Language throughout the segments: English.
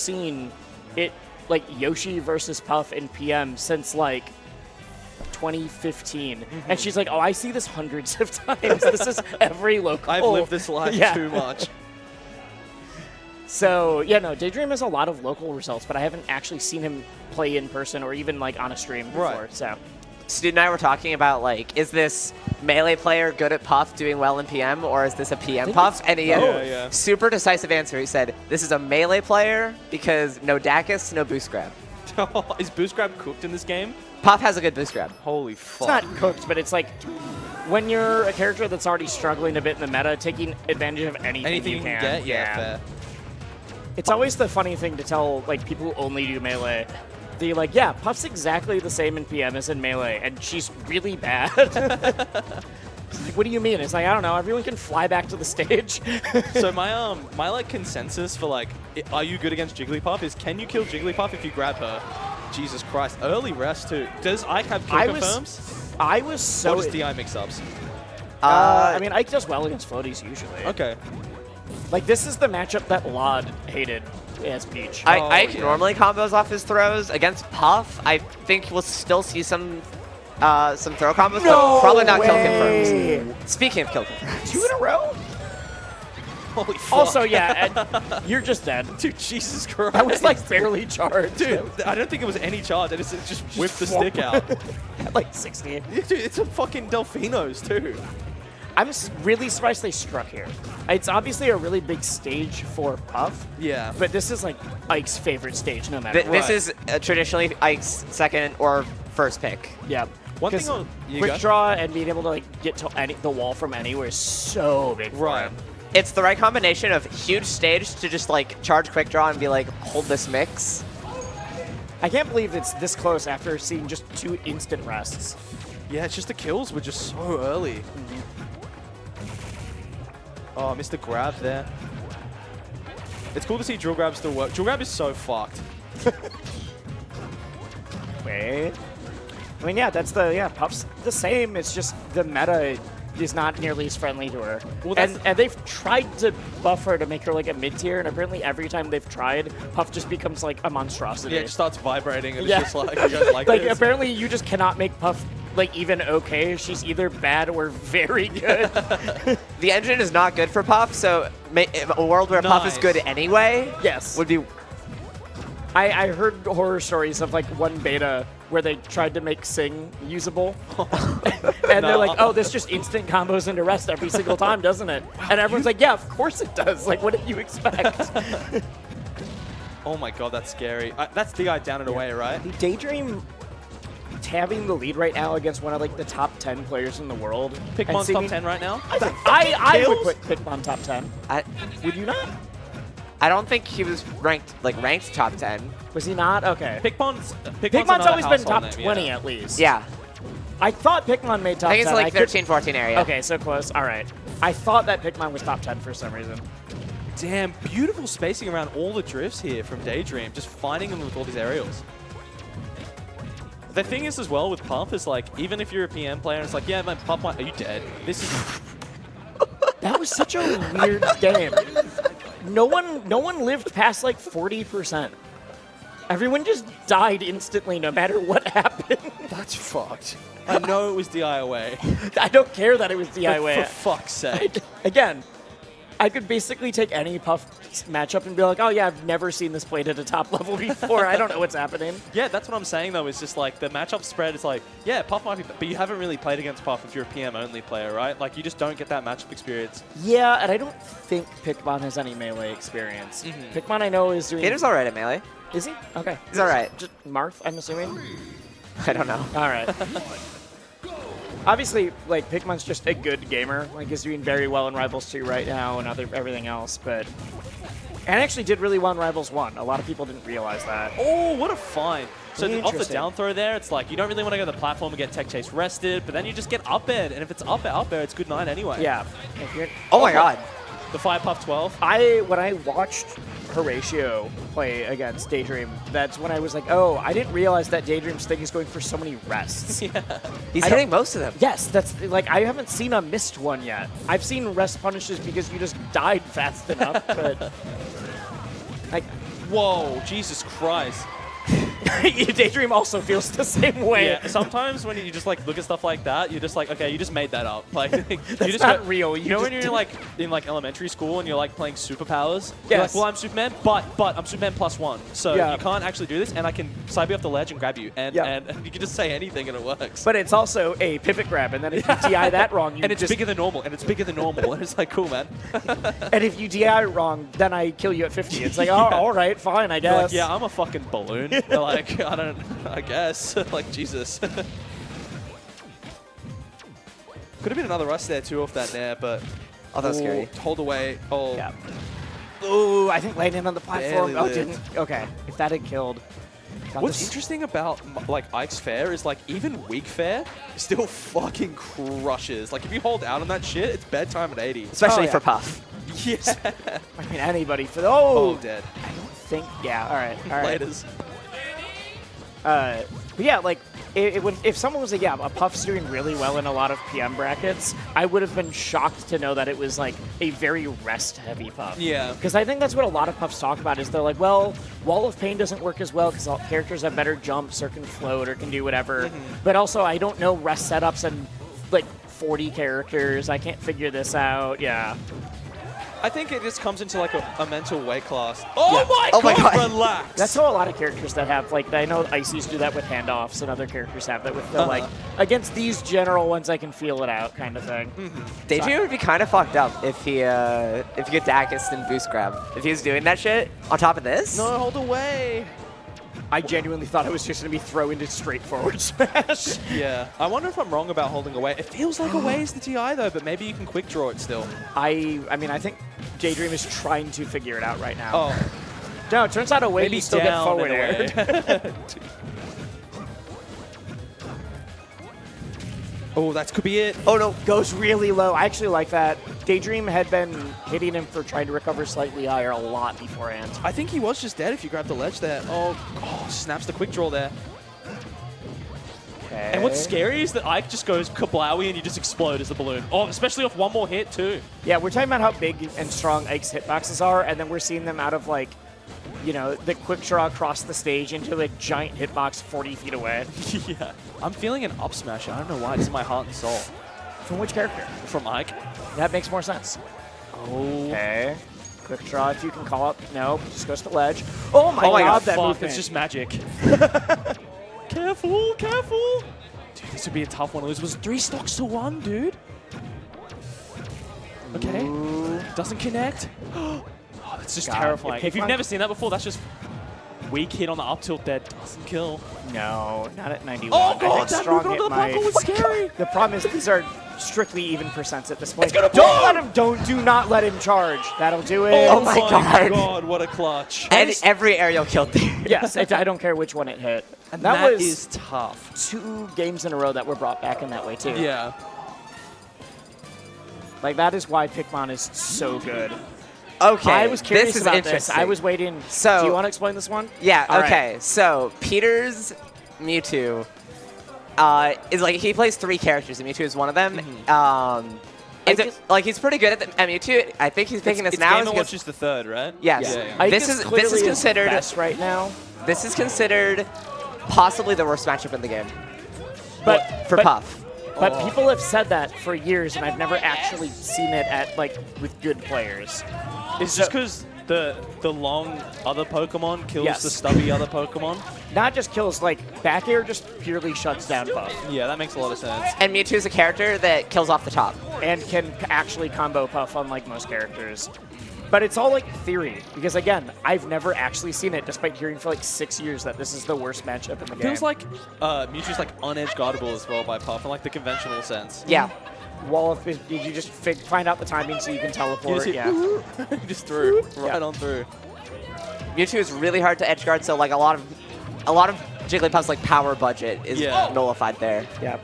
seen it like Yoshi versus Puff in PM since like 2015, and she's like, "Oh, I see this hundreds of times. This is every local." I've lived this life too much. So yeah, no, Daydream has a lot of local results, but I haven't actually seen him play in person or even like on a stream before. Right. So. Stu and I were talking about, like, is this melee player good at Puff doing well in PM, or is this a PM Puff? And he had a super decisive answer. He said, this is a melee player because no Dacus, no boost grab. Is boost grab cooked in this game? Puff has a good boost grab. Holy fuck. It's not cooked, but it's like when you're a character that's already struggling a bit in the meta, taking advantage of anything you can. Get? Yeah, fair. It's always the funny thing to tell like people who only do melee. They're like, yeah, Puff's exactly the same in PM as in melee, and she's really bad. Like, what do you mean? It's like, I don't know, everyone can fly back to the stage. So my like consensus for like, are you good against Jigglypuff is, can you kill Jigglypuff if you grab her? Jesus Christ, early rest too. Does Ike have kill confirms? I was so... Or does DI mix ups? I mean, Ike does well against floaties usually. Okay. Like, this is the matchup that Lod hated as Peach. Ike normally combos off his throws. Against Puff, I think we'll still see some throw combos, but probably not kill confirms. Speaking of kill confirms. 2 in a row? Holy fuck. Also, yeah, you're just dead. Dude, Jesus Christ. That was like barely charged. Dude, I don't think it was any charge. I just whipped the stick out. At like 60. Yeah, dude, it's a fucking Delphinos too. I'm really surprised they struck here. It's obviously a really big stage for Puff. Yeah. But this is like Ike's favorite stage, no matter what. This is traditionally Ike's second or first pick. Yeah. One thing quick draw and being able to like get to the wall from anywhere is so big for him. It's the right combination of huge stage to just like charge quick draw and be like, hold this mix. I can't believe it's this close after seeing just 2 instant rests. Yeah, it's just the kills were just so early. Oh, I missed the grab there. It's cool to see drill grab still work. Drill grab is so fucked. Wait. I mean, yeah, Puff's the same. It's just the meta is not nearly as friendly to her. Well, and they've tried to buff her to make her like a mid-tier, and apparently every time they've tried, Puff just becomes like a monstrosity. Yeah, it just starts vibrating, and it's just like, you guys like this? Apparently you just cannot make Puff like even okay. She's either bad or very good. The engine is not good for Puff, so a world where Puff is good anyway would be... I heard horror stories of like one beta where they tried to make Sing usable. And they're like, oh, this just instant combos into rest every single time, doesn't it? And everyone's like, yeah, of course it does. Like, what did you expect? Oh my god, that's scary. That's DI down and away, right? Daydream having the lead right now against one of like the top 10 players in the world. Pikmon's top 10 right now? I would put Pikmon top 10. Would you not? I don't think he was ranked top 10. Was he not? Okay. Pikmon's always been top 20 at least. Yeah. I thought Pikmon made top 10. I think it's like 13, 14 area. Okay, so close. All right. I thought that Pikmon was top 10 for some reason. Damn, beautiful spacing around all the drifts here from Daydream, just finding them with all these aerials. The thing is as well with Puff is like, even if you're a PM player, it's like, yeah, man, Puff, are you dead? This is... That was such a weird game. No one lived past like 40%. Everyone just died instantly no matter what happened. That's fucked. I know it was DI away. I don't care that it was DI away. For fuck's sake. Again, I could basically take any Puff matchup and be like, oh yeah, I've never seen this played at a top level before. I don't know what's happening. Yeah, that's what I'm saying though, is just like the matchup spread is like, yeah, Puff might be, but you haven't really played against Puff if you're a PM only player, right? Like you just don't get that matchup experience. Yeah, and I don't think Pikmon has any melee experience. Pikmon I know is doing... Gator's alright at melee. Is he? Okay. He's alright. Just Marth, I'm assuming? I don't know. Alright. Obviously, like, Pikmon's just a good gamer. Like, he's doing very well in Rivals 2 right now and everything else, but... And actually did really well in Rivals 1. A lot of people didn't realize that. Oh, what a find. So off the down throw there, it's like, you don't really want to go to the platform and get tech chase rested, but then you just get up air, and if it's up air, it's good 9 anyway. Yeah. Oh my god. The 5 Puff 12. When I watched Horatio play against Daydream, that's when I was like, oh, I didn't realize that Daydream's thing is going for so many rests. Yeah. He's hitting most of them. Yes, that's like, I haven't seen a missed one yet. I've seen rest punishes because you just died fast enough, but like, Whoa, Jesus Christ. Daydream also feels the same way. Yeah, sometimes when you just like look at stuff like that, you're just like, okay, you just made that up. Like, That's you just not real. You know when you're like in like elementary school and you're like playing superpowers? Yes. You're like, well, I'm Superman, but I'm Superman +1. So Yeah. you can't actually do this, and I can slide you off the ledge and grab you, and you can just say anything and it works. But it's also a pivot grab, and then if you DI that wrong, you and it's just... bigger than normal, and it's bigger than normal, and it's like, cool, man. And if you DI wrong, then I kill you at 50. It's like, oh, all right, fine, I You're like, guess. yeah, I'm a fucking balloon. Like, I guess. Like, Jesus. Could have been another rush there, too, off that nair, but... Oh, that was scary. Hold away. Oh. Yeah. Ooh, I think landing on the platform. Barely Oh, lived. didn't. Okay, if that had killed. Got What's this- interesting about, like, Ike's fair is, like, even weak fair still fucking crushes. Like, if you hold out on that shit, it's bedtime at 80. Especially yeah. for Puff. Yeah. I mean, anybody for the... Oh, Oh! dead. I don't think... Yeah, all right. All right. Laters. But yeah, like, if someone was like, yeah, a Puff's doing really well in a lot of PM brackets, I would have been shocked to know that it was, like, a very rest-heavy Puff. Yeah. Because I think that's what a lot of Puffs talk about is they're like, well, Wall of Pain doesn't work as well because all characters have better jumps or can float or can do whatever. But also, I don't know rest setups and, like, 40 characters. I can't figure this out. Yeah. I think it just comes into, like, a mental weight class. Oh, Yeah. my, Oh my God, God. relax. That's how a lot of characters that have, like, I know Icy's do that with handoffs and other characters have that with the, like, against these general ones I can feel it out kind of thing. Daydream would be kind of fucked up if he get Dacus and boost grab. If he was doing that shit on top of this. No, hold away. I genuinely thought it was just going to be throw into straightforward smash. Yeah. I wonder if I'm wrong about holding away. It feels like away is the TI, though, but maybe you can quick draw it still. I mean, I think Daydream is trying to figure it out right now. Oh. No, it turns out away Maybe you still get down forward and air. away. Oh, that could be it. Oh no, goes really low. I actually like that. Daydream had been hitting him for trying to recover slightly higher a lot beforehand. I think he was just dead if you grab the ledge there. Oh, snaps the quick draw there. Okay. And what's scary is that Ike just goes kablowy and you just explode as a balloon. Oh, especially off one more hit, too. Yeah, we're talking about how big and strong Ike's hitboxes are, and then we're seeing them out of, like, you know, the quick draw across the stage into a giant hitbox 40 feet away. Yeah. I'm feeling an up smash. I don't know why. It's in my heart and soul. From which character? From Ike. That makes more sense. Oh. Okay. Quick draw if you can call up. No, just goes to ledge. Oh my, my God, that Fuck, movement. it's just magic. Careful, careful. Dude, this would be a tough one to lose. It was 3 stocks to 1, dude. Okay. Ooh. Doesn't connect. Oh, that's just God, terrifying. If you've Pikmon- never seen that before, that's just weak hit on the up tilt that doesn't kill. No, not at 91. Oh, I God, think that strong movement hit onto the might- platform was scary. The problem is these are strictly even percents at this point. gonna Don't blow! let him. Do not let him charge. That'll do it. Oh my God. What a clutch. And every aerial killed there. Yes, I don't care which one it hit. And that That was is tough. 2 games in a row that were brought back in that way too. Yeah. Like that is why Pikmon is so good. Okay. I was curious this is about interesting. this. I was waiting. So- do you want to explain this one? Yeah, All right. okay. So, Peter's Mewtwo is like, he plays 3 characters, and Mewtwo is one of them. Like, he's pretty good at Mewtwo. I think he's picking this It's now. Game is & because- Watch is the 3rd, right? Yes. Yeah, yeah. I This think is clearly his considered best right now. This is considered possibly the worst matchup in the game But for Puff. But people have said that for years, and I've never actually seen it at like with good players. It's just because the long other Pokemon kills Yes. the stubby other Pokemon. Not just kills, like back air just purely shuts down Puff Yeah, that makes a lot of sense. And Mewtwo is a character that kills off the top. and can actually combo Puff unlike most characters. But it's all like theory, because again, I've never actually seen it, despite hearing for like 6 years that this is the worst matchup in the game. Feels like Mewtwo's like on-edge guardable as well by Puff in like the conventional sense. Yeah. Wall of did you just find out the timing so you can teleport? You Yeah. just through, right Yeah. on through. Mewtwo is really hard to edge guard, so like a lot of Jigglypuff's like power budget is nullified there. Yeah.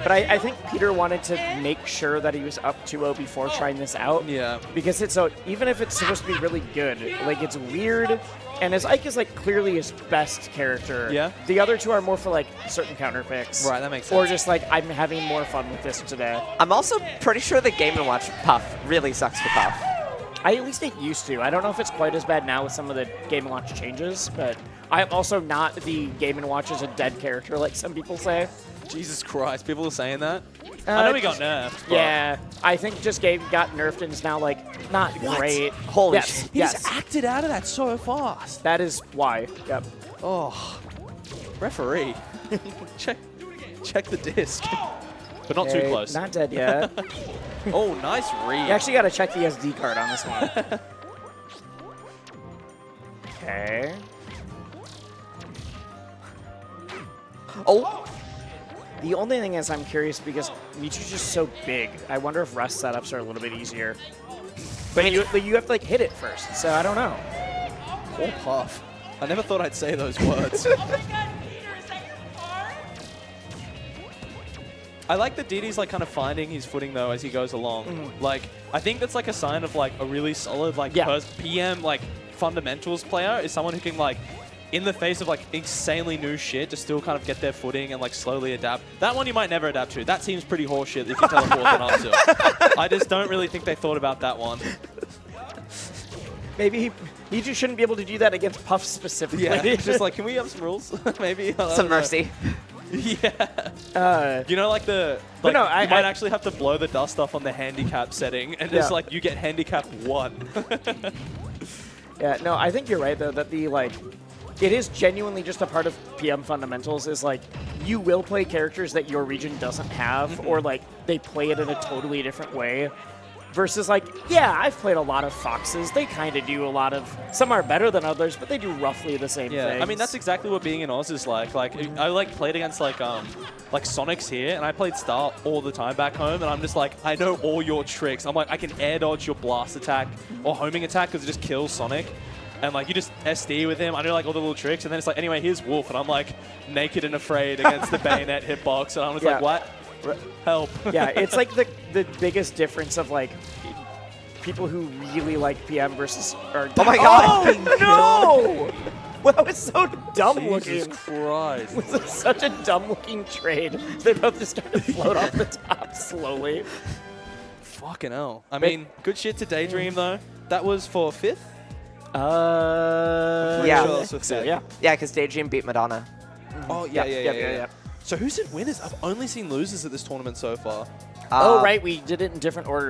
But I think Peter wanted to make sure that he was up 2-0 before trying this out. Yeah. Because it's so even if it's supposed to be really good, like it's weird. And as Ike is like clearly his best character, Yeah. the other 2 are more for like certain counter picks. Right, that makes sense. Or just like I'm having more fun with this today. I'm also pretty sure the Game & Watch Puff really sucks for Puff. At least it used to. I don't know if it's quite as bad now with some of the Game & Watch changes, but I'm also not the Game & Watch is a dead character like some people say. Jesus Christ, people are saying that? I know he got nerfed. But Yeah, I think just Game got nerfed and is now, like, not great. Holy yes, shit. He's yes. acted out of that so fast. That is why. Yep. Oh, referee. check the disc. But not too Okay, close. Not dead yet. Oh, nice read. You actually got to check the SD card on this one. Okay. Oh, The only thing is I'm curious because Mewtwo's just so big. I wonder if rest setups are a little bit easier. But you have to like hit it first, so I don't know. Poor Puff. I never thought I'd say those words. I like that DD's like kind of finding his footing though as he goes along. Like, I think that's like a sign of like a really solid like PM like fundamentals player is someone who can like in the face of like insanely new shit to still kind of get their footing and like slowly adapt. That one you might never adapt to. That seems pretty horseshit if you teleport an up to. I just don't really think they thought about that one. Maybe he just shouldn't be able to do that against Puff specifically. Yeah, it's just like, can we have some rules? Maybe. some mercy. Yeah. You know, like the like no, you might actually have to blow the dust off on the handicap setting, and just like you get handicap 1. Yeah, no, I think you're right though that the like it is genuinely just a part of PM fundamentals is like you will play characters that your region doesn't have or like they play it in a totally different way. Versus like, yeah, I've played a lot of Foxes. They kind of do a lot of, some are better than others, but they do roughly the same thing. I mean, that's exactly what being in Oz is like. Like, I like played against like Sonics here, and I played Star all the time back home, and I'm just like, I know all your tricks. I'm like, I can air dodge your blast attack or homing attack because it just kills Sonic. And like, you just SD with him. I know like all the little tricks, and then it's like, anyway, here's Wolf, and I'm like naked and afraid against the bayonet hitbox, and I'm just like, what? Help. Yeah, it's like the biggest difference of like people who really like PM versus. Or, Oh my god! Oh no! Well, that was so dumb looking. Jesus Christ. This is such a dumb looking trade. They both just started to float off the top slowly. Fucking hell. I mean, good shit to Daydream though. That was for 5th? Yeah. Sure that's for So, 5th. yeah. Yeah, because Daydream beat Madonna. Oh, yeah. Yeah. So who's in winners? I've only seen losers at this tournament so far. Oh, right, we did it in different order.